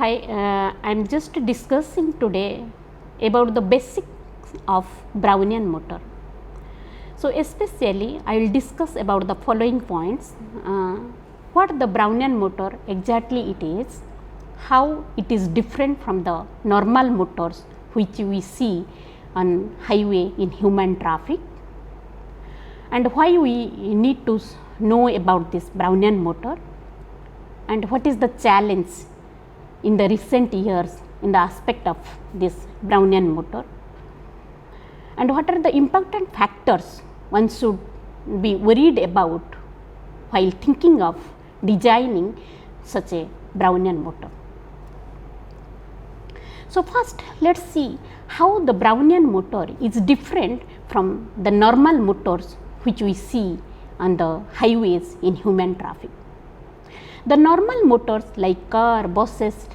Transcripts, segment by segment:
Hi, I am just discussing today about the basics of Brownian motor. So, especially I will discuss about the following points: what the Brownian motor exactly it is, how it is different from the normal motors which we see on highway in human traffic, and why we need to know about this Brownian motor, and what is the challenge in the recent years in the aspect of this Brownian motor, and what are the important factors one should be worried about while thinking of designing such a Brownian motor. So, first let us see how the Brownian motor is different from the normal motors which we see on the highways in human traffic. The normal motors like car, buses,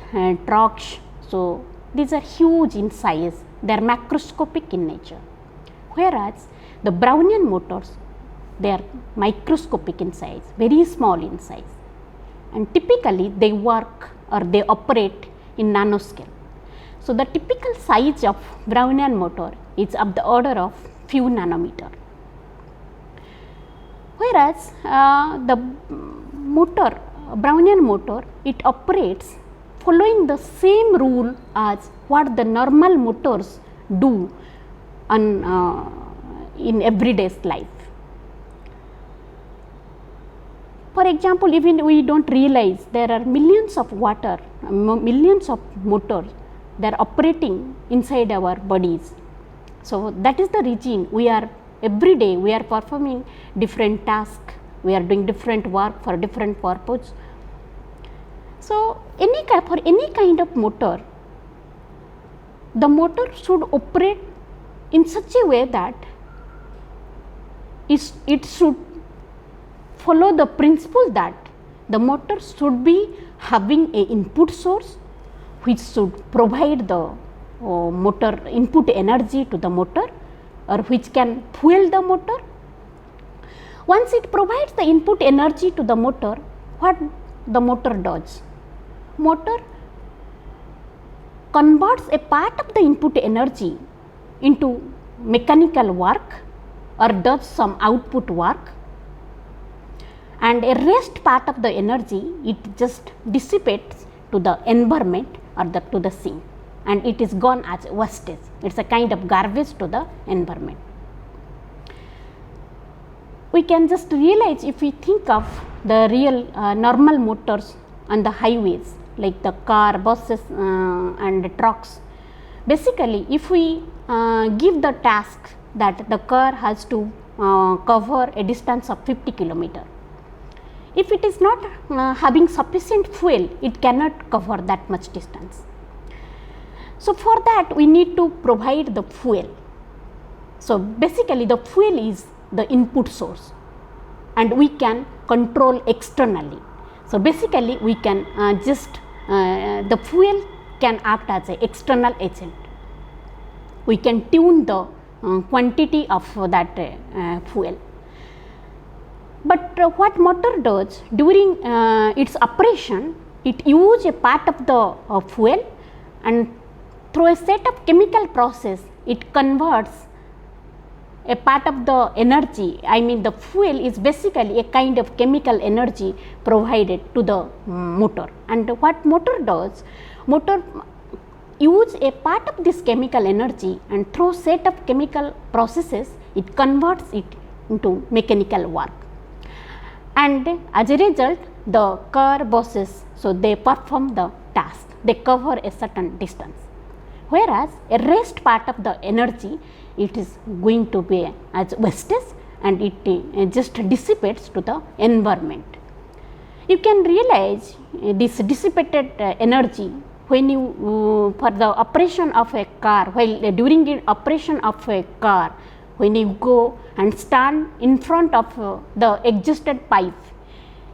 trucks, so these are huge in size, they are macroscopic in nature, whereas the Brownian motors, they are microscopic in size, very small in size, and typically they work or they operate in nanoscale. So, the typical size of Brownian motor is of the order of few nanometer, whereas the motor Brownian motor, it operates following the same rule as what the normal motors do in everyday's life. For example, even we do not realize there are millions of millions of motors that are operating inside our bodies. So, that is the reason we are every day we are performing different tasks, we are doing different work for different purpose. So, for any kind of motor, the motor should operate in such a way that it should follow the principle that the motor should be having a input source which should provide the motor input energy to the motor, or which can fuel the motor. Once it provides the input energy to the motor, what the motor does? Motor converts a part of the input energy into mechanical work or does some output work, and a rest part of the energy it just dissipates to the environment or to the scene, and it is gone as wastage. It is a kind of garbage to the environment. We can just realize if we think of the real normal motors on the highways like the car, buses and the trucks. Basically, if we give the task that the car has to cover a distance of 50 kilometer, if it is not having sufficient fuel, it cannot cover that much distance. So, for that we need to provide the fuel. So, basically the fuel is the input source and we can control externally. So, basically we can the fuel can act as an external agent. We can tune the quantity of that fuel. But what motor does during its operation, it uses a part of the fuel, and through a set of chemical process it converts a part of the energy. I mean the fuel is basically a kind of chemical energy provided to the motor, and what motor does, motor use a part of this chemical energy, and through set of chemical processes it converts it into mechanical work, and as a result the car, buses, so they perform the task, they cover a certain distance, whereas a rest part of the energy it is going to be as wastage and it just dissipates to the environment. You can realize this dissipated energy when you for the operation of a car, while during the operation of a car, when you go and stand in front of the exhausted pipe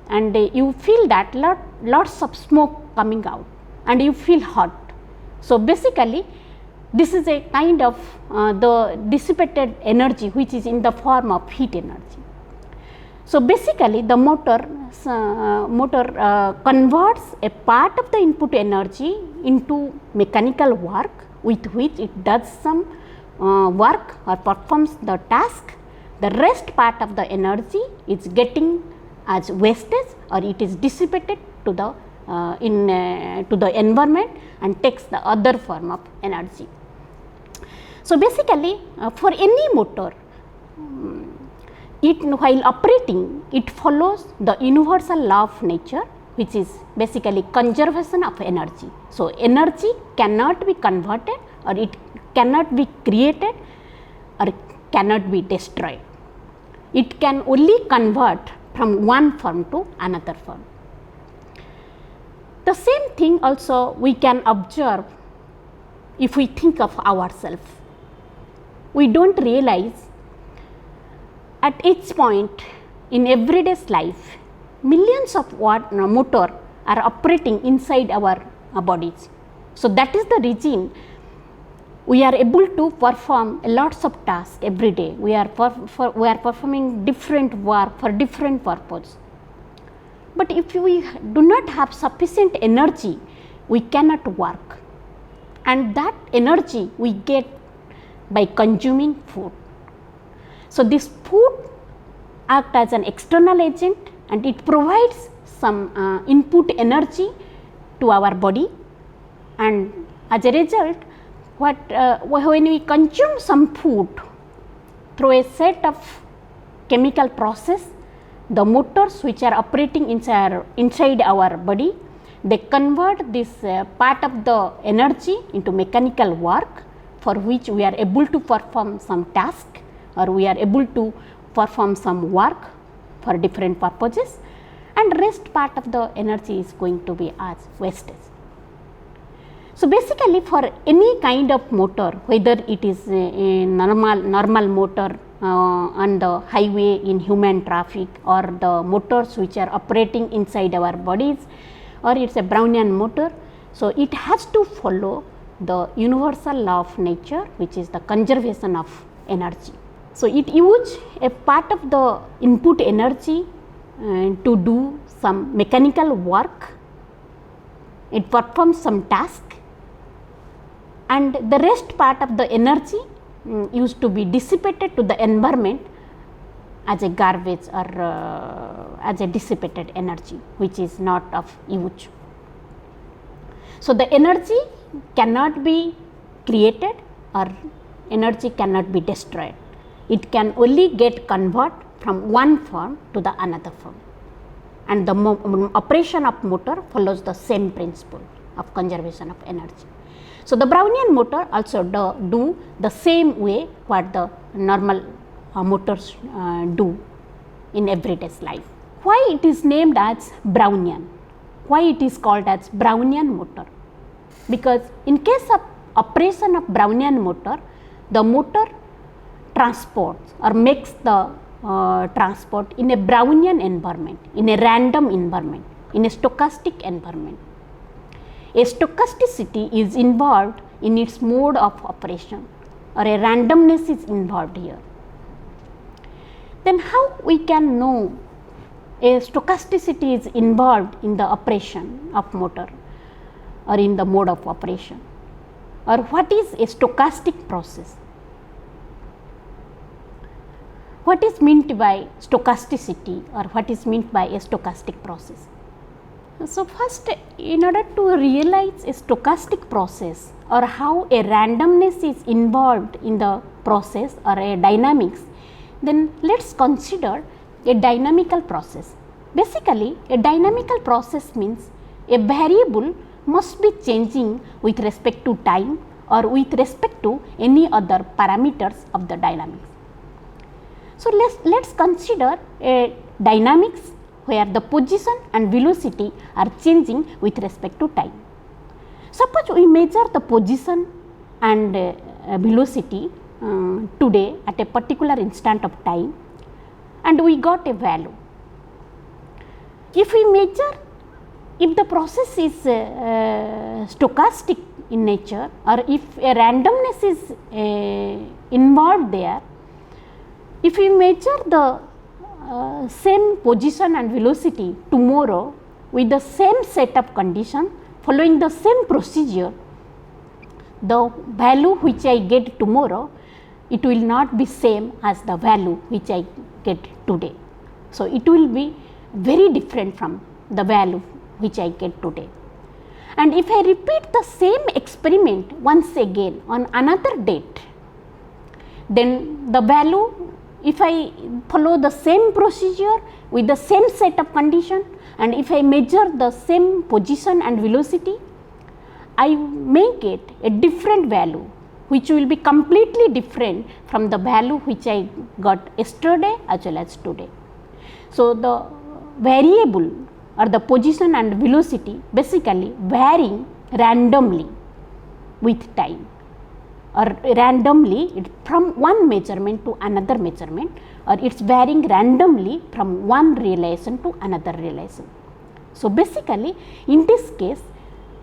and you feel that lots of smoke coming out and you feel hot. So, basically this is a kind of the dissipated energy which is in the form of heat energy. So, basically the motor converts a part of the input energy into mechanical work with which it does some work or performs the task. The rest part of the energy is getting as wastage, or it is dissipated to the to the environment and takes the other form of energy. So, basically for any motor, it while operating, it follows the universal law of nature, which is basically conservation of energy. So, energy cannot be converted, or it cannot be created, or cannot be destroyed. It can only convert from one form to another form. The same thing also we can observe if we think of ourselves. We do not realize at each point in everyday's life, millions of motor are operating inside our bodies. So, that is the reason we are able to perform lots of tasks every day. We are performing different work for different purpose. But if we do not have sufficient energy, we cannot work, and that energy we get by consuming food. So, this food acts as an external agent, and it provides some input energy to our body, and as a result, when we consume some food through a set of chemical process, the motors which are operating inside our body, they convert this part of the energy into mechanical work, for which we are able to perform some task, or we are able to perform some work for different purposes, and rest part of the energy is going to be as wastage. So, basically for any kind of motor, whether it is a normal motor on the highway in human traffic, or the motors which are operating inside our bodies, or it is a Brownian motor. So, it has to follow the universal law of nature, which is the conservation of energy. So, it uses a part of the input energy to do some mechanical work, it performs some task, and the rest part of the energy used to be dissipated to the environment as a garbage, or as a dissipated energy, which is not of use. So, the energy cannot be created, or energy cannot be destroyed. It can only get converted from one form to the another form, and the operation of motor follows the same principle of conservation of energy. So, the Brownian motor also do the same way what the normal motors do in everyday's life. Why it is named as Brownian? Why it is called as Brownian motor? Because in case of operation of Brownian motor, the motor transports or makes the transport in a Brownian environment, in a random environment, in a stochastic environment. A stochasticity is involved in its mode of operation, or a randomness is involved here. Then how we can know a stochasticity is involved in the operation of motor, or in the mode of operation, or what is a stochastic process? What is meant by stochasticity, or what is meant by a stochastic process? So, first, in order to realize a stochastic process, or how a randomness is involved in the process, or a dynamics, then let us consider a dynamical process. Basically, a dynamical process means a variable must be changing with respect to time, or with respect to any other parameters of the dynamics. So, let us consider a dynamics where the position and velocity are changing with respect to time. Suppose we measure the position and velocity today at a particular instant of time, and we got a value. If we measure, if the process is stochastic in nature, or if a randomness is involved there, if we measure the same position and velocity tomorrow with the same set of condition following the same procedure, the value which I get tomorrow, it will not be same as the value which I get today. So, it will be very different from the value which I get today. And if I repeat the same experiment once again on another date, then the value, if I follow the same procedure with the same set of condition, and if I measure the same position and velocity, I may get a different value which will be completely different from the value which I got yesterday as well as today. So, the variable or the position and velocity basically varying randomly with time, or randomly from one measurement to another measurement, or it is varying randomly from one realization to another realization. So, basically in this case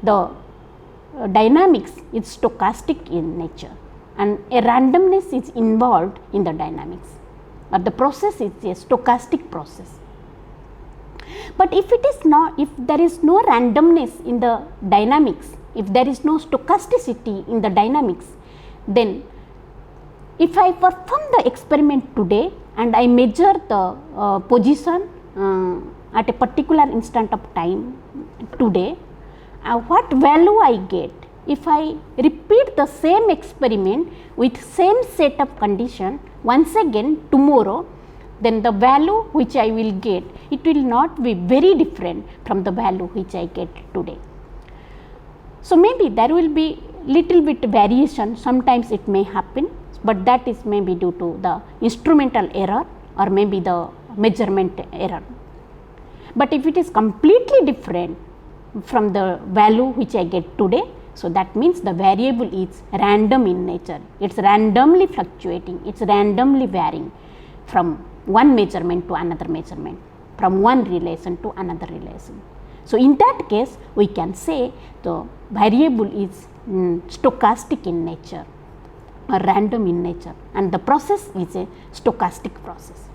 the dynamics is stochastic in nature, and a randomness is involved in the dynamics, or the process is a stochastic process. But if it is not, if there is no randomness in the dynamics, if there is no stochasticity in the dynamics, then if I perform the experiment today and I measure the position at a particular instant of time today, what value I get if I repeat the same experiment with same set of condition once again tomorrow, then the value which I will get, it will not be very different from the value which I get today. So, maybe there will be little bit variation, sometimes it may happen, but that is maybe due to the instrumental error or maybe the measurement error. But if it is completely different from the value which I get today, so that means the variable is random in nature, it is randomly fluctuating, it is randomly varying from one measurement to another measurement, from one relation to another relation. So, in that case we can say the variable is stochastic in nature or random in nature, and the process is a stochastic process.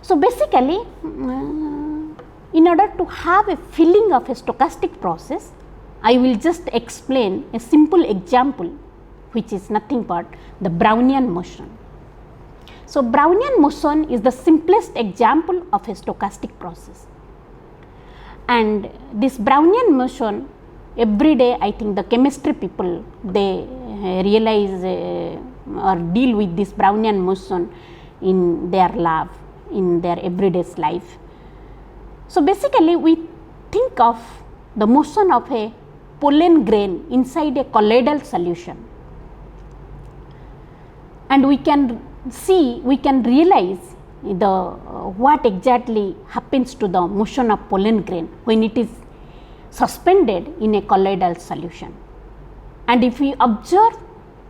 So, basically in order to have a feeling of a stochastic process, I will just explain a simple example which is nothing but the Brownian motion. So, Brownian motion is the simplest example of a stochastic process, and this Brownian motion every day I think the chemistry people they realize or deal with this Brownian motion in their lab, in their everyday life. So, basically we think of the motion of a pollen grain inside a colloidal solution, and we can see, we can realize the what exactly happens to the motion of pollen grain when it is suspended in a colloidal solution. And if we observe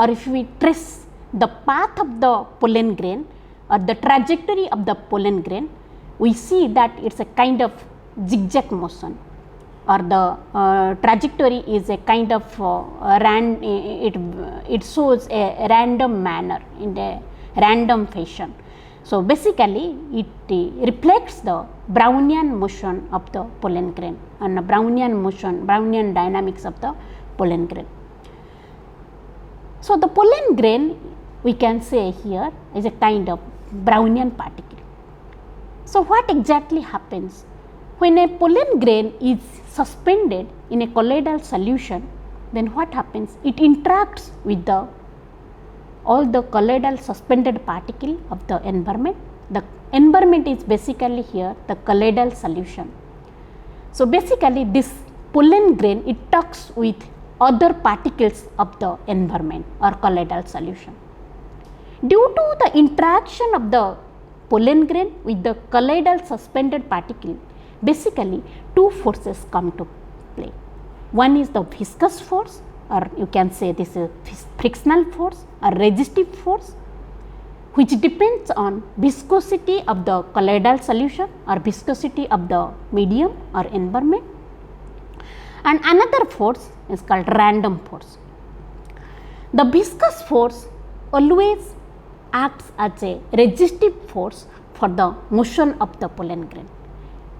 or if we trace the path of the pollen grain or the trajectory of the pollen grain, we see that it is a kind of zigzag motion, or the trajectory is a kind of it shows a random manner in a random fashion. So, basically it reflects the Brownian motion of the pollen grain and the Brownian motion, Brownian dynamics of the pollen grain. So, the pollen grain we can say here is a kind of Brownian particle. So, what exactly happens when a pollen grain is suspended in a colloidal solution? Then what happens? It interacts with the all the colloidal suspended particle of the environment. The environment is basically here the colloidal solution. So, basically this pollen grain it talks with other particles of the environment or colloidal solution. Due to the interaction of the pollen grain with the colloidal suspended particle, basically two forces come to play. One is the viscous force, or you can say this is frictional force or resistive force, which depends on viscosity of the colloidal solution or viscosity of the medium or environment, and another force is called random force. The viscous force always acts as a resistive force for the motion of the pollen grain.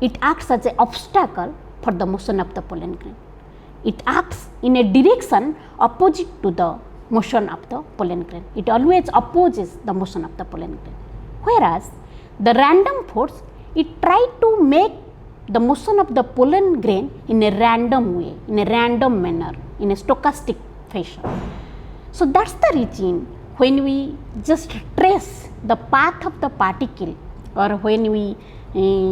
It acts as an obstacle for the motion of the pollen grain. It acts in a direction opposite to the motion of the pollen grain. It always opposes the motion of the pollen grain. Whereas the random force, it tries to make the motion of the pollen grain in a random way, in a random manner, in a stochastic fashion. So that's the reason when we just trace the path of the particle, or when we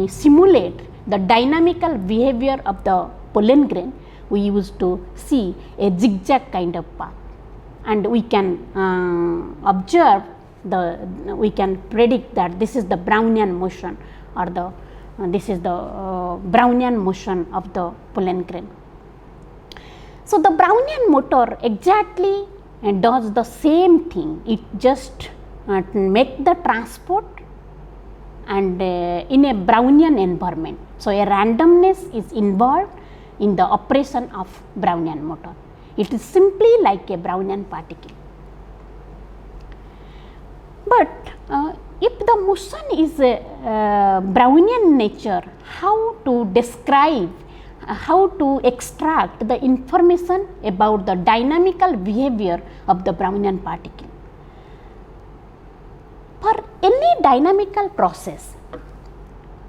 simulate the dynamical behavior of the pollen grain, we used to see a zigzag kind of path, and we can observe we can predict that this is the Brownian motion, or this is the Brownian motion of the pollen grain. So the Brownian motor exactly does the same thing. It just make the transport and in a Brownian environment. So a randomness is involved in the operation of Brownian motor. It is simply like a Brownian particle. But if the motion is Brownian nature, how to describe, how to extract the information about the dynamical behavior of the Brownian particle? For any dynamical process,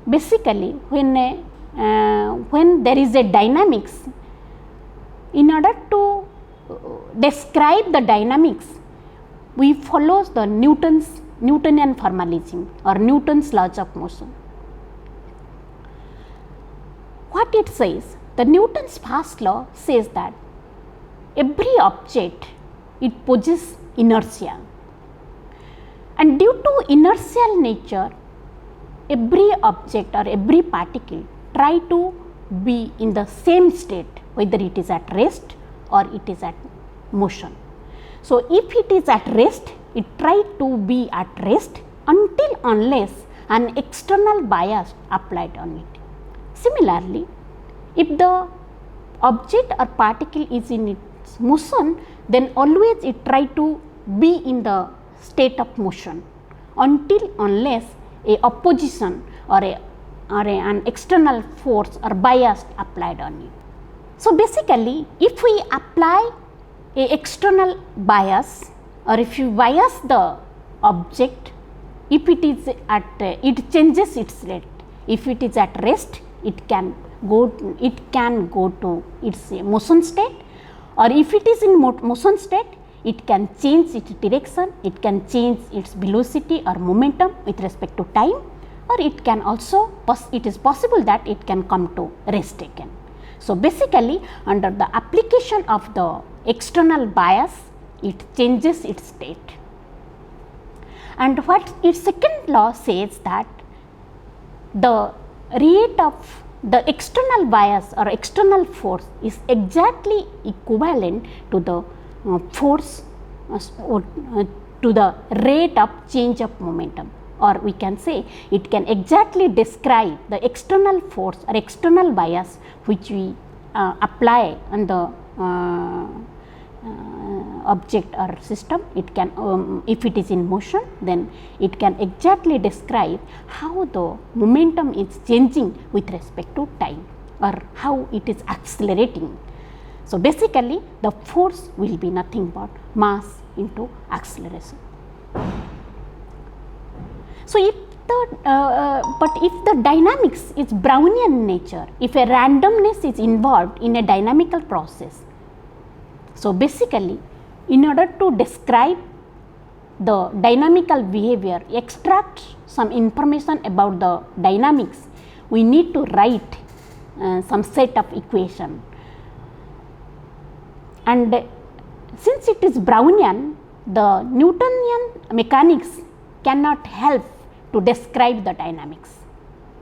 basically when there is a dynamics, in order to describe the dynamics, we follow the Newtonian formalism or Newton's laws of motion. What it says, the Newton's first law says that every object, it possesses inertia, and due to inertial nature, every object or every particle try to be in the same state, whether it is at rest or it is at motion. So if it is at rest, it try to be at rest until unless an external bias applied on it. Similarly, if the object or particle is in its motion, then always it try to be in the state of motion until unless a opposition or an external force or bias applied on it. So basically, if we apply a external bias, or if you bias the object, if it is at it changes its state. If it is at rest, it can go to its motion state, or if it is in motion state, it can change its direction, it can change its velocity or momentum with respect to time, or it can also it is possible that it can come to rest again. So basically, under the application of the external bias, it changes its state. And what its second law says, that the rate of the external bias or external force is exactly equivalent to the force to the rate of change of momentum, or we can say it can exactly describe the external force or external bias which we apply on the object or system. It can if it is in motion, then it can exactly describe how the momentum is changing with respect to time, or how it is accelerating. So basically, the force will be nothing but mass into acceleration. So if the dynamics is Brownian nature, if a randomness is involved in a dynamical process, so basically, in order to describe the dynamical behavior, extract some information about the dynamics, we need to write some set of equation. And since it is Brownian, the Newtonian mechanics cannot help to describe the dynamics.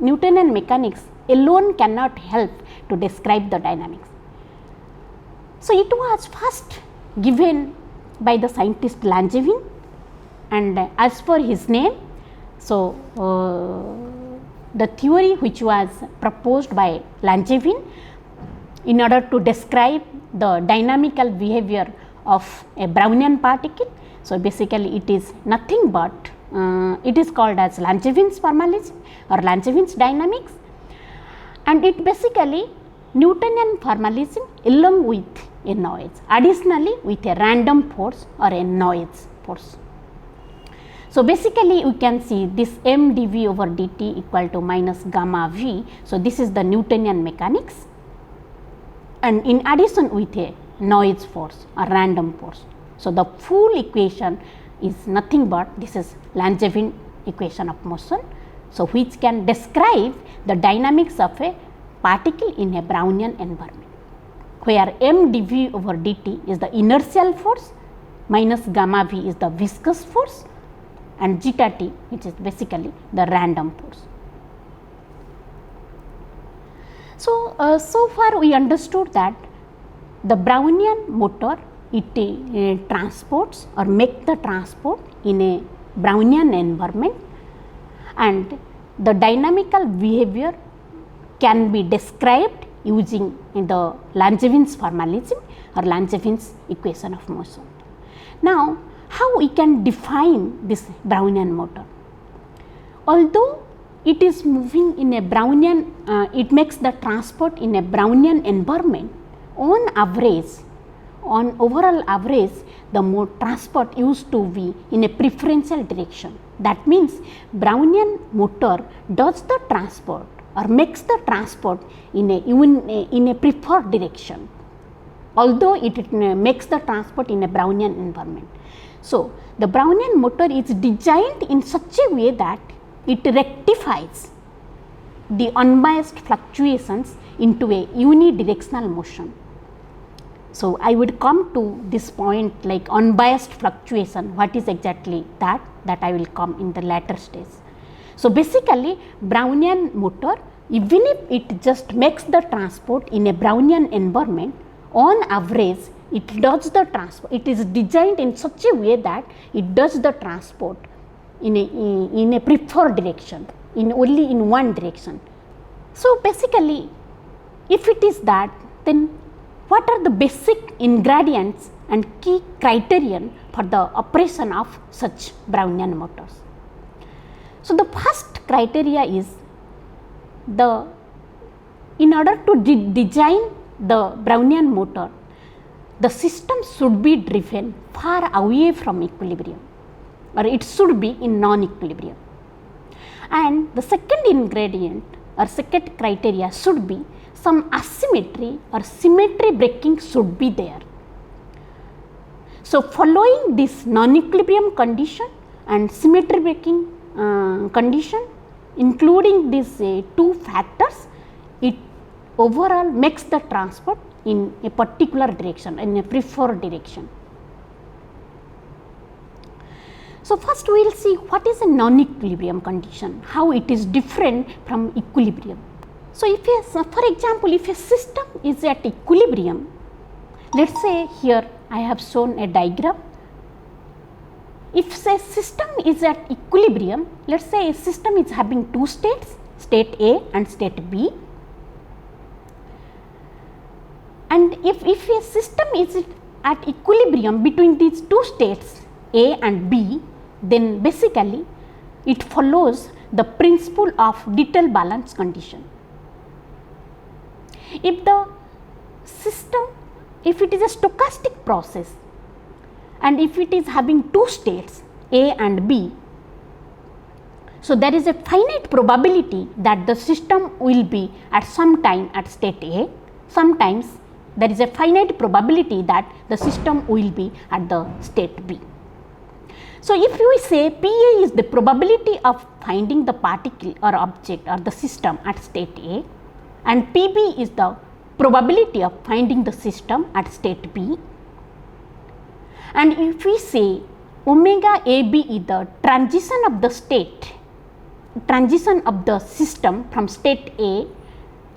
Newtonian mechanics alone cannot help to describe the dynamics. So it was first given by the scientist Langevin, and as per his name, so the theory which was proposed by Langevin in order to describe the dynamical behavior of a Brownian particle. So basically, it is nothing but it is called as Langevins formalism or Langevins dynamics, and it basically Newtonian formalism along with a noise, additionally with a random force or a noise force. So, basically we can see this m dv over dt equal to minus gamma v. So, this is the Newtonian mechanics, and in addition with a noise force or random force. So, the full equation is nothing but this is Langevin equation of motion. So, which can describe the dynamics of a particle in a Brownian environment, where m dv over dt is the inertial force, minus gamma v is the viscous force, and zeta t which is basically the random force. So, so far we understood that the Brownian motor it transports or make the transport in a Brownian environment, and the dynamical behavior can be described using the Langevins formalism or Langevins equation of motion. Now, how we can define this Brownian motor? Although it is moving in a Brownian, it makes the transport in a Brownian environment, on average, on overall average, the transport used to be in a preferential direction. That means Brownian motor does the transport or makes the transport in a preferred direction, although it makes the transport in a Brownian environment. So, the Brownian motor is designed in such a way that it rectifies the unbiased fluctuations into a unidirectional motion. So, I would come to this point like unbiased fluctuation, what is exactly that I will come in the later stage. So, basically Brownian motor, even if it just makes the transport in a Brownian environment, on average it does the transport, it is designed in such a way that it does the transport in a preferred direction, in only in one direction. So, basically if it is that, then what are the basic ingredients and key criterion for the operation of such Brownian motors? So, the first criteria is in order to design the Brownian motor, the system should be driven far away from equilibrium, or it should be in non-equilibrium. And the second ingredient or second criteria should be some asymmetry or symmetry breaking should be there. So, following this non-equilibrium condition and symmetry breaking condition, including these two factors, it overall makes the transport in a particular direction, in a preferred direction. So, first we will see what is a non-equilibrium condition, how it is different from equilibrium. So, if for example, if a system is at equilibrium, let us say here I have shown a diagram. If say system is at equilibrium, let us say a system is having two states, state A and state B. And if a system is at equilibrium between these two states A and B, then basically it follows the principle of Dittel balance condition. If the system, if it is a stochastic process and if it is having two states A and B, so there is a finite probability that the system will be at some time at state A, sometimes there is a finite probability that the system will be at the state B. So, if we say Pa is the probability of finding the particle or object or the system at state A, and Pb is the probability of finding the system at state B, and if we say omega AB is the transition of the state, transition of the system from state A,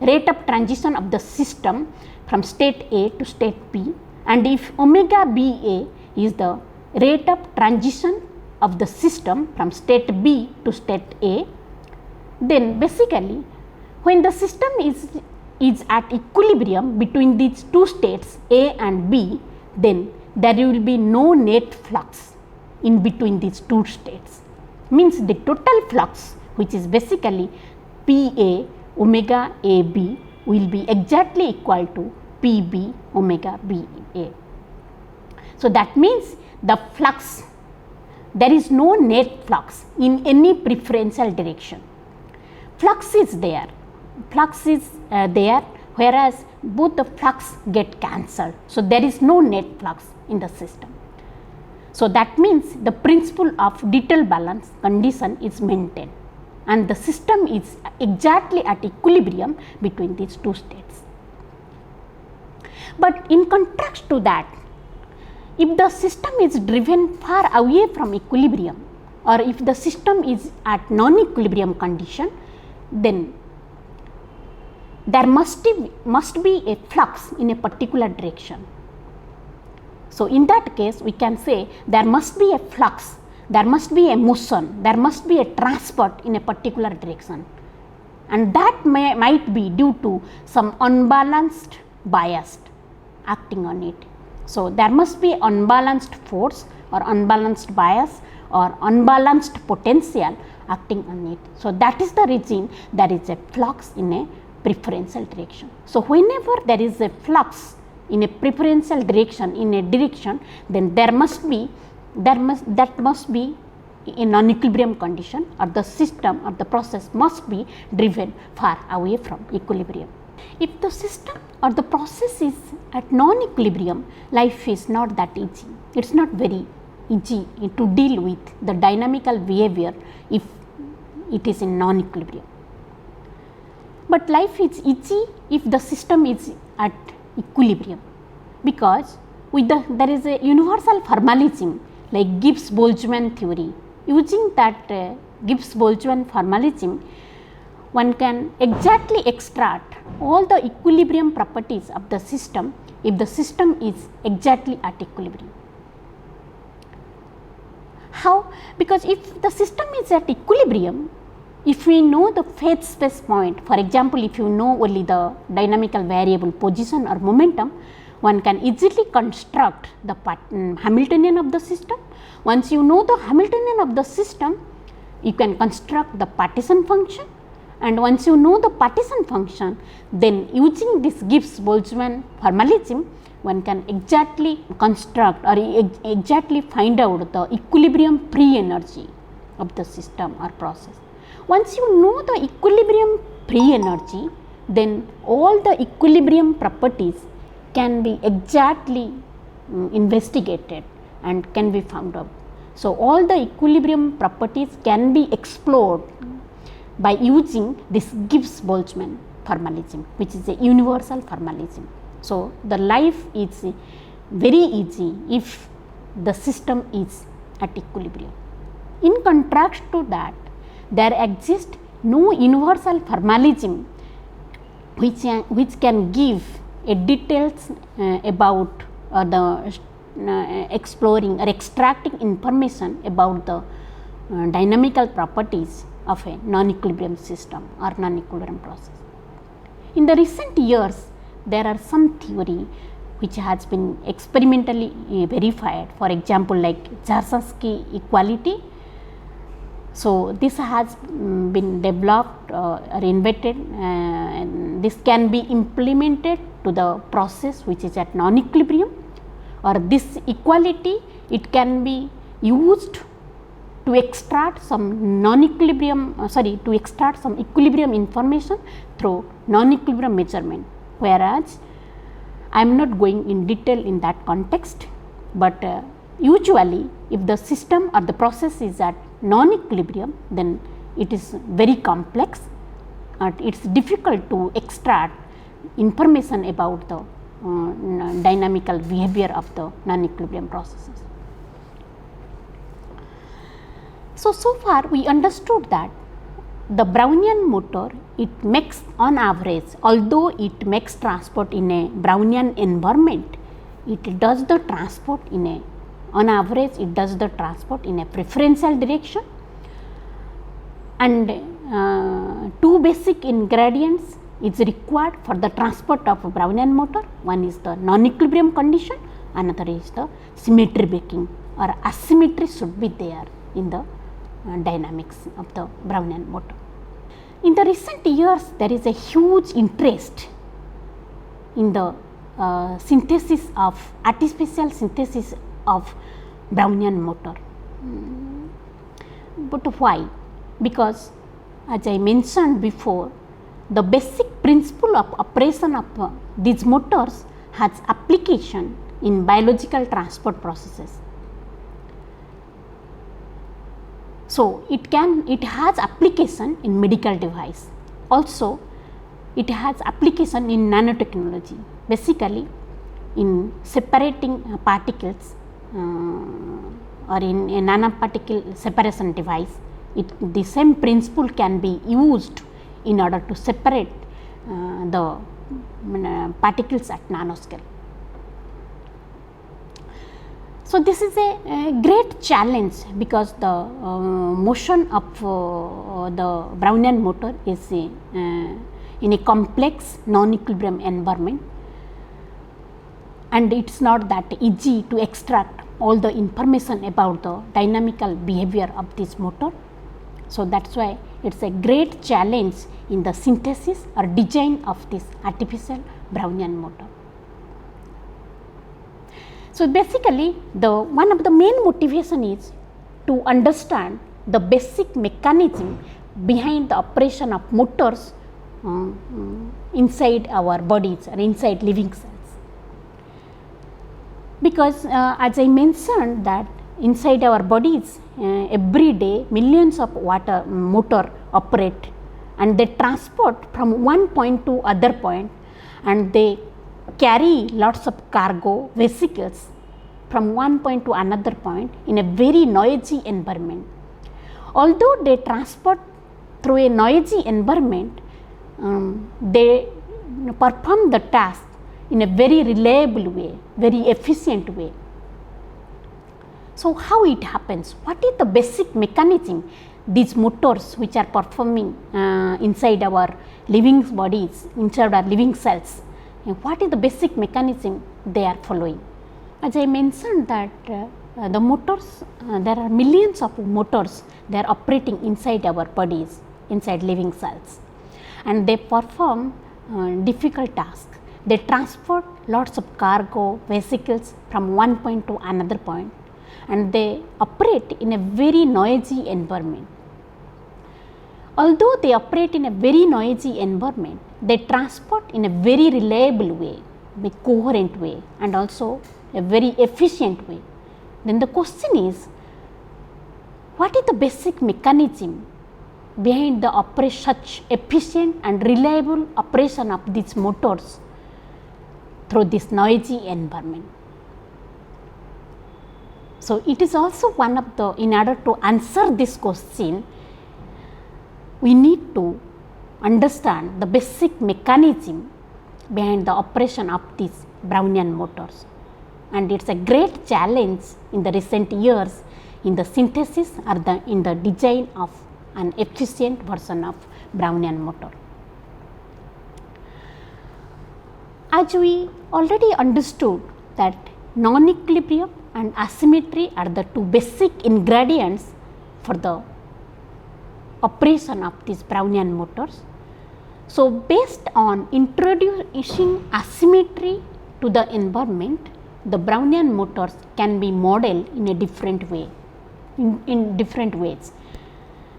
rate of transition of the system from state A to state B, and if omega BA is the rate of transition of the system from state B to state A, then basically when the system is at equilibrium between these two states A and B, then there will be no net flux in between these two states. means the total flux, which is basically P A omega A B, will be exactly equal to P B omega B A. So, that means the flux, there is no net flux in any preferential direction. Flux is there, whereas both the flux get cancelled. So, there is no net flux in the system. So, that means the principle of Dittel balance condition is maintained and the system is exactly at equilibrium between these two states. But in contrast to that, if the system is driven far away from equilibrium, or if the system is at non-equilibrium condition, then there must be a flux in a particular direction. So, in that case we can say there must be a flux, there must be a motion, there must be a transport in a particular direction, and that might be due to some unbalanced bias acting on it. So, there must be unbalanced force or unbalanced bias or unbalanced potential acting on it. So, that is the reason there is a flux in a preferential direction. So, whenever there is a flux in a preferential direction, then that must be a non-equilibrium condition, or the system or the process must be driven far away from equilibrium. If the system or the process is at non-equilibrium, life is not that easy. It is not very easy to deal with the dynamical behavior if it is in non-equilibrium. But life is easy if the system is at equilibrium, because there is a universal formalism like Gibbs-Boltzmann theory. Using that Gibbs-Boltzmann formalism, one can exactly extract all the equilibrium properties of the system if the system is exactly at equilibrium. How? Because if the system is at equilibrium, if we know the phase space point, for example, if you know only the dynamical variable position or momentum, one can easily construct the Hamiltonian of the system. Once you know the Hamiltonian of the system, you can construct the partition function, and once you know the partition function, then using this Gibbs-Boltzmann formalism, one can exactly construct or exactly find out the equilibrium free energy of the system or process. Once you know the equilibrium free energy, then all the equilibrium properties can be exactly investigated and can be found out. So, all the equilibrium properties can be explored by using this Gibbs-Boltzmann formalism, which is a universal formalism. So, the life is very easy if the system is at equilibrium. In contrast to that, there exists no universal formalism which can give a details about the exploring or extracting information about the dynamical properties of a non-equilibrium system or non-equilibrium process. In the recent years, there are some theory which has been experimentally verified, for example, like Stochastic equality. So, this has been developed or invented, and this can be implemented to the process which is at non-equilibrium, or this equality, it can be used to extract some non-equilibrium, to extract some equilibrium information through non-equilibrium measurement, whereas I am not going in detail in that context, but usually if the system or the process is at non-equilibrium, then it is very complex and it is difficult to extract information about the dynamical behavior of the non-equilibrium processes. So far we understood that the Brownian motor, it makes on average, although it makes transport in a Brownian environment, it does the transport in a, on average it does the transport in a preferential direction, and two basic ingredients is required for the transport of a Brownian motor. One is the non-equilibrium condition, another is the symmetry breaking or asymmetry should be there in the dynamics of the Brownian motor. In the recent years, there is a huge interest in the artificial synthesis of Brownian motor. But why? Because as I mentioned before, the basic principle of operation of these motors has application in biological transport processes. So, it has application in medical device. Also, it has application in nanotechnology, basically in separating particles or in a nanoparticle separation device. The same principle can be used in order to separate the particles at nanoscale. So, this is a great challenge because the motion of the Brownian motor is in a complex non-equilibrium environment, and it is not that easy to extract all the information about the dynamical behavior of this motor. So, that is why it is a great challenge in the synthesis or design of this artificial Brownian motor. So, basically one of the main motivation is to understand the basic mechanism behind the operation of motors inside our bodies or inside living cells. Because as I mentioned that inside our bodies every day millions of motor operate, and they transport from one point to other point, and they carry lots of cargo vesicles from one point to another point in a very noisy environment. Although they transport through a noisy environment, they perform the task in a very reliable way, very efficient way. So, how it happens? What is the basic mechanism these motors which are performing inside our living bodies, inside our living cells? What is the basic mechanism they are following? As I mentioned that the motors, there are millions of motors, they are operating inside our bodies, inside living cells, and they perform difficult tasks. They transport lots of cargo vesicles from one point to another point, and they operate in a very noisy environment. Although they operate in a very noisy environment, they transport in a very reliable way, a coherent way, and also a very efficient way. Then the question is, what is the basic mechanism behind the such efficient and reliable operation of these motors through this noisy environment? So, it is also one of the, in order to answer this question, we need to understand the basic mechanism behind the operation of these Brownian motors, and it is a great challenge in the recent years in the synthesis or in the design of an efficient version of Brownian motor. As we already understood that non-equilibrium and asymmetry are the two basic ingredients for the operation of these Brownian motors. So, based on introducing asymmetry to the environment, the Brownian motors can be modeled in a different way, in different ways.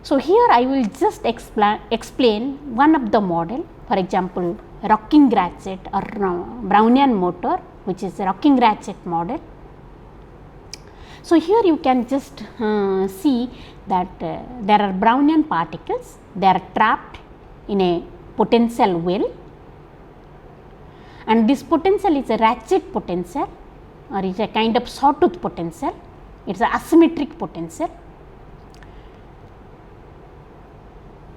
So, here I will just explain one of the model, for example, rocking ratchet or Brownian motor, which is a rocking ratchet model. So, here you can just see that there are Brownian particles, they are trapped in a potential well, and this potential is a ratchet potential or is a kind of sawtooth potential, it is an asymmetric potential.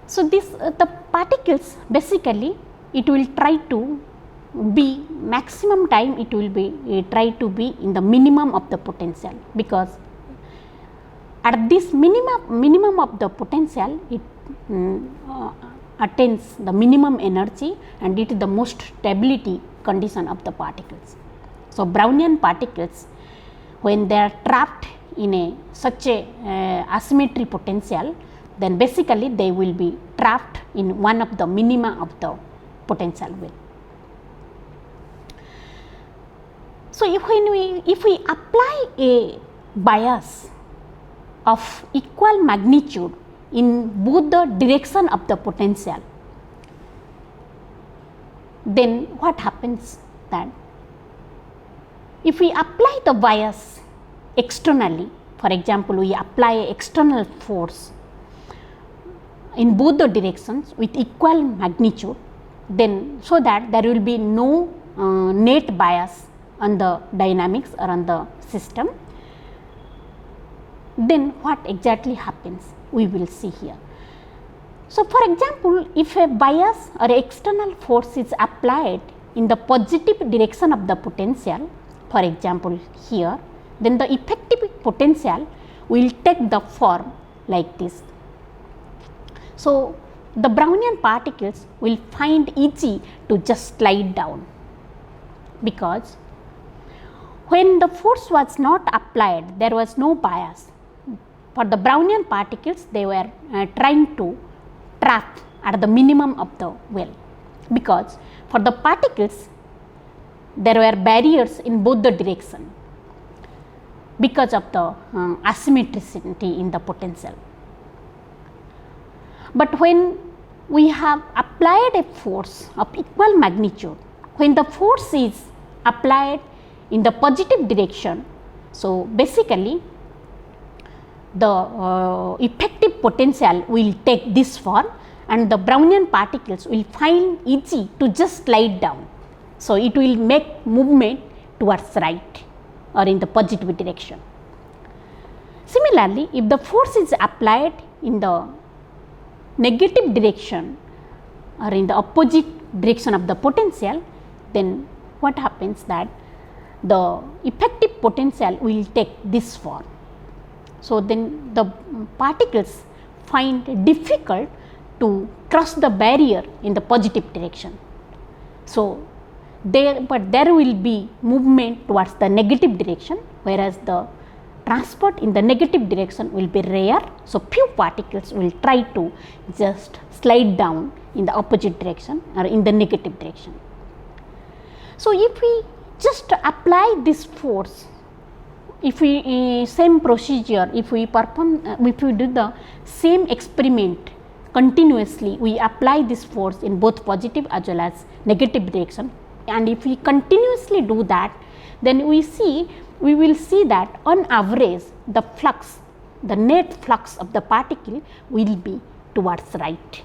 So, this the particles basically it will try to be maximum time, it will be try to be in the minimum of the potential, because at this minimum of the potential it attains the minimum energy, and it is the most stability condition of the particles. So, Brownian particles when they are trapped in a such a asymmetry potential, then basically they will be trapped in one of the minima of the potential well. So, if we apply a bias of equal magnitude in both the direction of the potential, then what happens that if we apply the bias externally, for example, we apply external force in both the directions with equal magnitude, then so that there will be no net bias on the dynamics or on the system, then what exactly happens we will see here. So, for example, if a bias or external force is applied in the positive direction of the potential, for example here, then the effective potential will take the form like this. So, the Brownian particles will find easy to just slide down, because when the force was not applied, there was no bias. For the Brownian particles, they were trying to trap at the minimum of the well, because for the particles there were barriers in both the direction because of the asymmetricity in the potential. But when we have applied a force of equal magnitude, when the force is applied in the positive direction, so basically the effective potential will take this form and the Brownian particles will find easy to just slide down. So, it will make movement towards right or in the positive direction. Similarly, if the force is applied in the negative direction or in the opposite direction of the potential, then what happens that the effective potential will take this form. So, then the particles find difficult to cross the barrier in the positive direction. So, there will be movement towards the negative direction, whereas the transport in the negative direction will be rare. So, few particles will try to just slide down in the opposite direction or in the negative direction. So, if we just apply this force, if we same procedure, if we do the same experiment continuously, we apply this force in both positive as well as negative direction, and if we continuously do that, then we will see that on average the flux, the net flux of the particle will be towards right.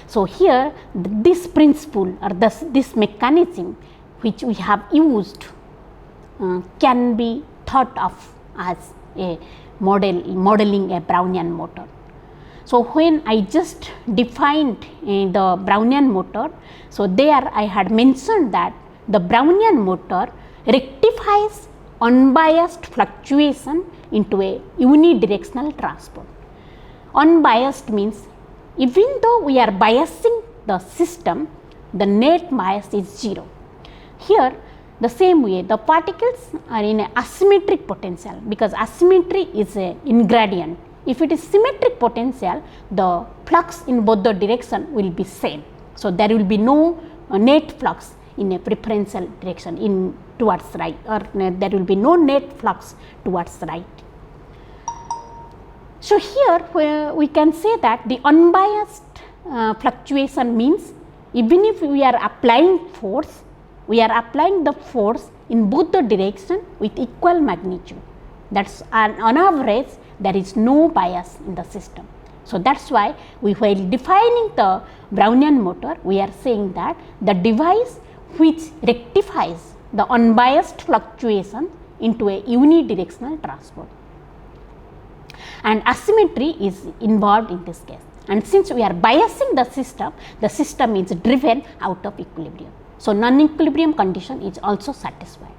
So, here this principle or this mechanism which we have used can be thought of as a modeling a Brownian motor. So, when I just defined the Brownian motor, so there I had mentioned that the Brownian motor rectifies unbiased fluctuation into a unidirectional transport. Unbiased means even though we are biasing the system, the net bias is 0. Here the same way the particles are in a asymmetric potential, because asymmetry is a ingredient. If it is symmetric potential, the flux in both the direction will be same. So, there will be no net flux in a preferential direction in towards right, or there will be no net flux towards right. So, here we can say that the unbiased fluctuation means even if we are applying force, we are applying the force in both the direction with equal magnitude. That is on average there is no bias in the system. So, that is why while defining the Brownian motor, we are saying that the device which rectifies the unbiased fluctuation into a unidirectional transport, and asymmetry is involved in this case. And since we are biasing the system is driven out of equilibrium. So, non-equilibrium condition is also satisfied.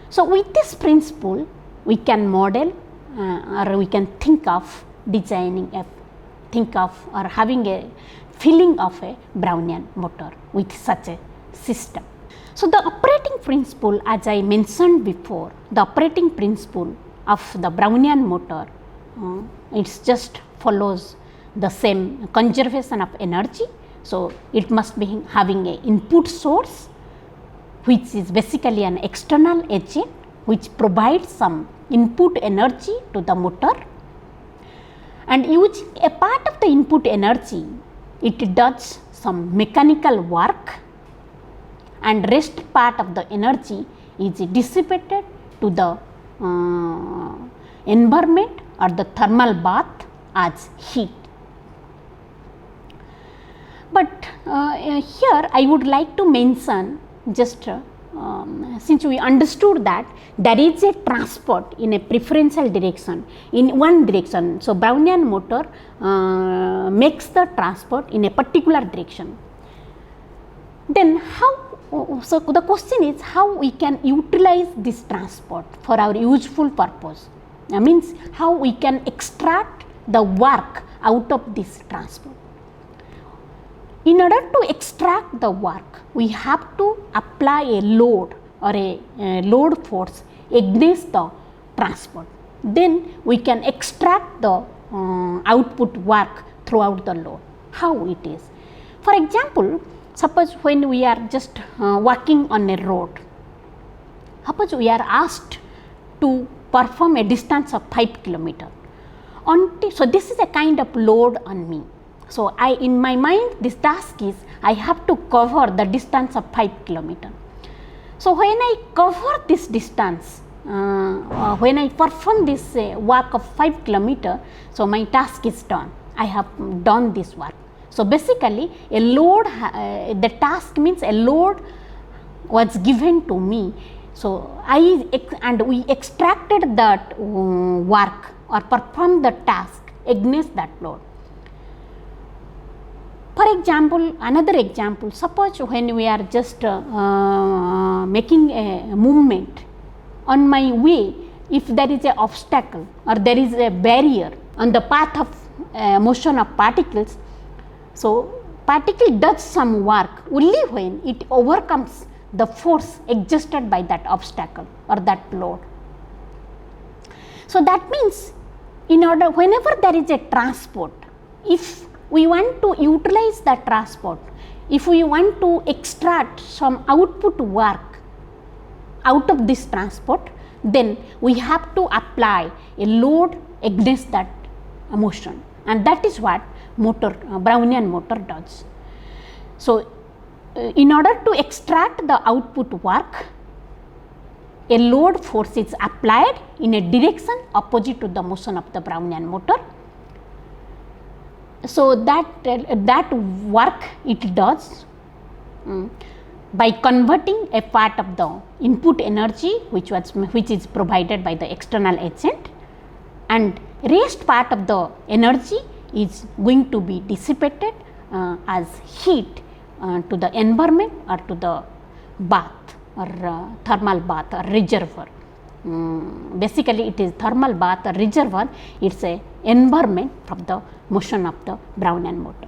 So, with this principle we can model or we can think of designing or having a feeling of a Brownian motor with such a system. So, the operating principle, as I mentioned before, the operating principle of the Brownian motor, it just follows the same conservation of energy. So, it must be having a input source which is basically an external agent which provides some input energy to the motor, and using a part of the input energy it does some mechanical work, and rest part of the energy is dissipated to the environment or the thermal bath as heat. But here I would like to mention just since we understood that there is a transport in a preferential direction in one direction. So, Brownian motor makes the transport in a particular direction. Then how, so the question is how we can utilize this transport for our useful purpose. Means how we can extract the work out of this transport. In order to extract the work, we have to apply a load or a load force against the transport. Then we can extract the output work throughout the load. How it is? For example, suppose when we are just walking on a road, suppose we are asked to perform a distance of 5 km. So, this is a kind of load on me. So, in my mind this task is I have to cover the distance of 5 km. So, when I cover this distance, when I perform this walk of 5 km, so my task is done. I have done this work. So, basically a load, the task means a load was given to me. So, we extracted that work or performed the task against that load. For example, another example, suppose when we are just making a movement on my way, if there is an obstacle or there is a barrier on the path of motion of particles, so particle does some work only when it overcomes the force exerted by that obstacle or that load. So, that means in order whenever there is a transport, if we want to utilize that transport, if we want to extract some output work out of this transport, then we have to apply a load against that motion, and that is what Brownian motor does. So, in order to extract the output work, a load force is applied in a direction opposite to the motion of the Brownian motor. So, that work it does by converting a part of the input energy which is provided by the external agent, and rest part of the energy is going to be dissipated as heat to the environment or to the bath or thermal bath or reservoir. Basically it is thermal bath or reservoir, it is a environment from the motion of the Brownian motor.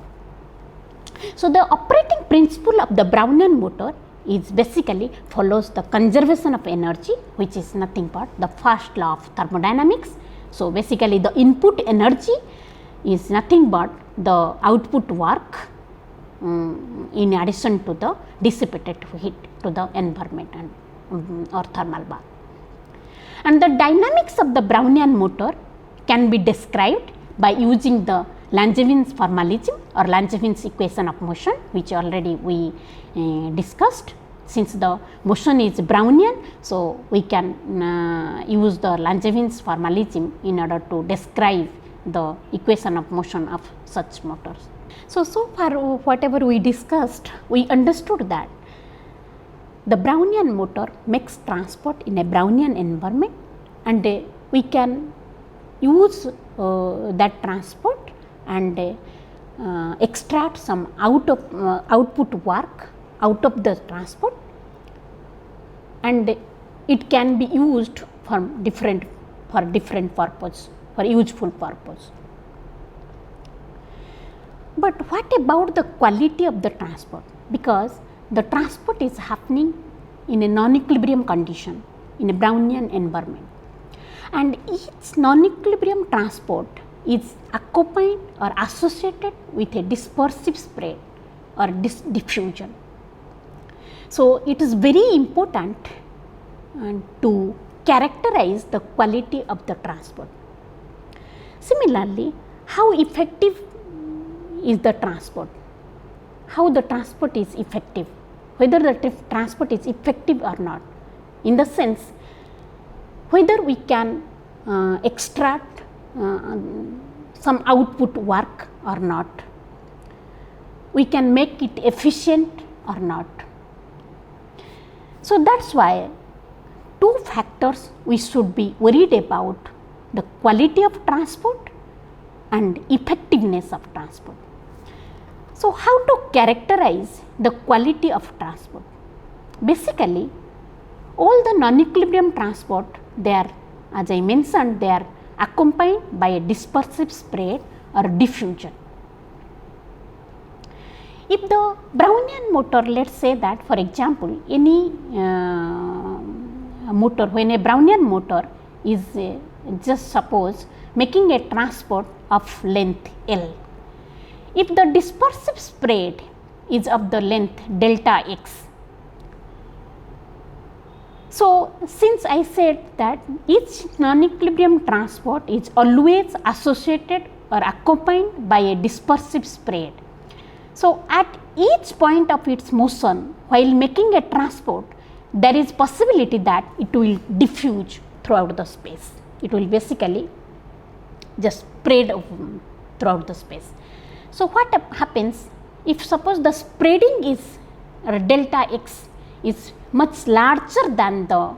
So, the operating principle of the Brownian motor is basically follows the conservation of energy, which is nothing but the first law of thermodynamics. So, basically the input energy is nothing but the output work in addition to the dissipated heat to the environment and or thermal bath. And the dynamics of the Brownian motor can be described by using the Langevin's formalism or Langevin's equation of motion, which already we discussed. Since the motion is Brownian, so we can use the Langevin's formalism in order to describe the equation of motion of such motors. So far whatever we discussed, we understood that the Brownian motor makes transport in a Brownian environment, and we can use that transport and extract some output work out of the transport, and it can be used for different purpose, for useful purpose. But what about the quality of the transport? Because the transport is happening in a non-equilibrium condition in a Brownian environment, and each non-equilibrium transport is accompanied or associated with a dispersive spread or diffusion. So, it is very important to characterize the quality of the transport. Similarly, how effective is the transport? How the transport is effective? Whether the transport is effective or not, in the sense whether we can extract some output work or not, we can make it efficient or not. So, that is why two factors we should be worried about: the quality of transport and effectiveness of transport. So, how to characterize the quality of transport? Basically, all the non-equilibrium transport, they are, as I mentioned, they are accompanied by a dispersive spread or diffusion. If the Brownian motor, let us say that for example, any motor, when a Brownian motor is just suppose making a transport of length L, if the dispersive spread is of the length delta x. So, since I said that each non-equilibrium transport is always associated or accompanied by a dispersive spread. So, at each point of its motion while making a transport, there is possibility that it will diffuse throughout the space. It will basically just spread throughout the space. So, what happens if suppose the spreading is delta x is much larger than the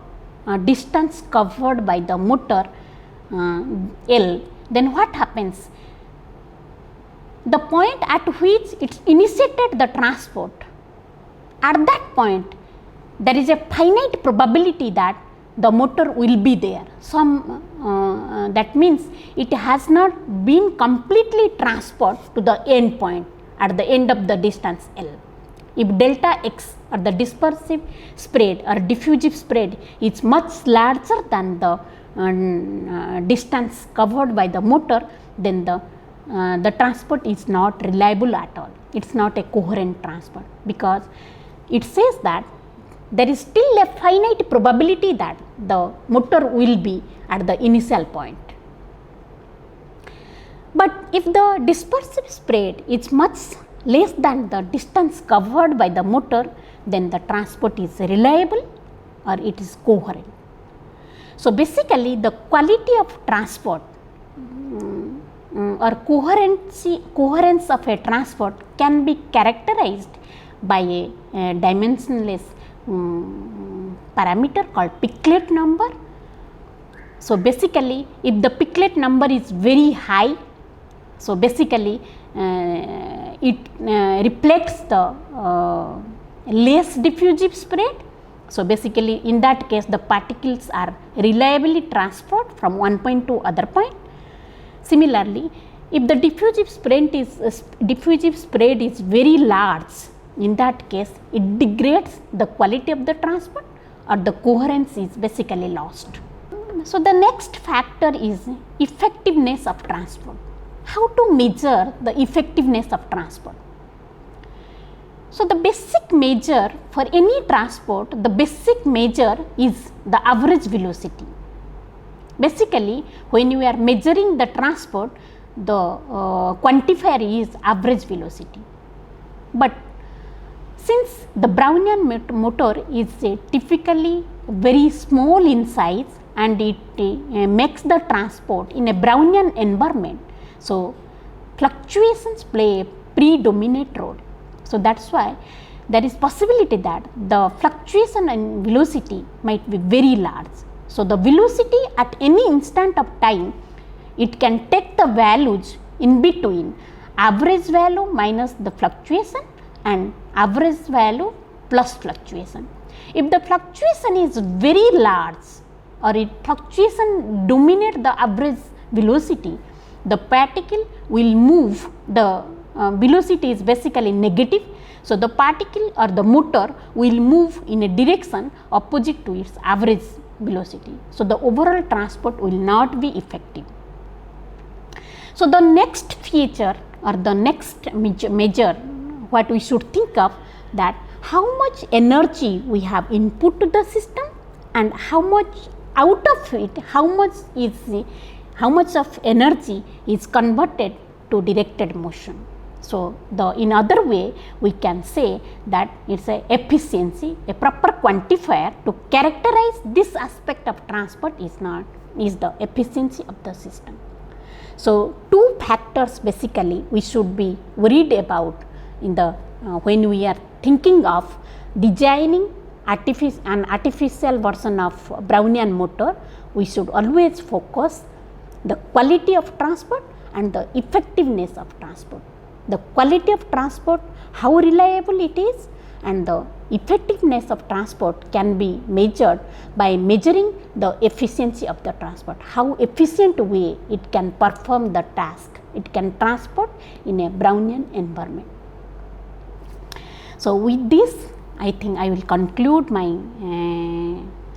distance covered by the motor L, then what happens? The point at which it initiated the transport, at that point there is a finite probability that the motor will be there. That means it has not been completely transferred to the end point at the end of the distance L. If delta x or the dispersive spread or diffusive spread is much larger than the distance covered by the motor, then the transport is not reliable at all. It is not a coherent transport, because it says that there is still a finite probability that the motor will be at the initial point. But if the dispersive spread is much less than the distance covered by the motor, then the transport is reliable or it is coherent. So, basically the quality of transport or coherence of a transport can be characterized by a dimensionless parameter called Piclet number. So, basically if the Piclet number is very high, so basically it reflects the less diffusive spread. So, basically in that case the particles are reliably transferred from one point to other point. Similarly, if the diffusive spread is very large, in that case it degrades the quality of the transport or the coherence is basically lost. So, the next factor is effectiveness of transport. How to measure the effectiveness of transport? So, the basic measure for any transport, the basic measure is the average velocity. Basically, when you are measuring the transport, the quantifier is average velocity. But since the Brownian motor is typically very small in size and it makes the transport in a Brownian environment, so fluctuations play a predominant role. So, that is why there is possibility that the fluctuation in velocity might be very large. So, the velocity at any instant of time, it can take the values in between average value minus the fluctuation and average value plus fluctuation. If the fluctuation is very large or if fluctuation dominate the average velocity, the particle will move the velocity is basically negative. So, the particle or the motor will move in a direction opposite to its average velocity. So, the overall transport will not be effective. So, the next feature or the next measure what we should think of, that how much energy we have input to the system and how much out of it, how much of energy is converted to directed motion. So, in other way we can say that it is a efficiency, a proper quantifier to characterize this aspect of transport is the efficiency of the system. So, two factors basically we should be worried about in the when we are thinking of designing an artificial version of Brownian motor. We should always focus the quality of transport and the effectiveness of transport. The quality of transport, how reliable it is, and the effectiveness of transport can be measured by measuring the efficiency of the transport, how efficient way it can perform the task, it can transport in a Brownian environment. So, with this I think I will conclude my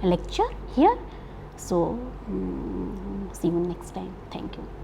lecture here. So, see you next time. Thank you.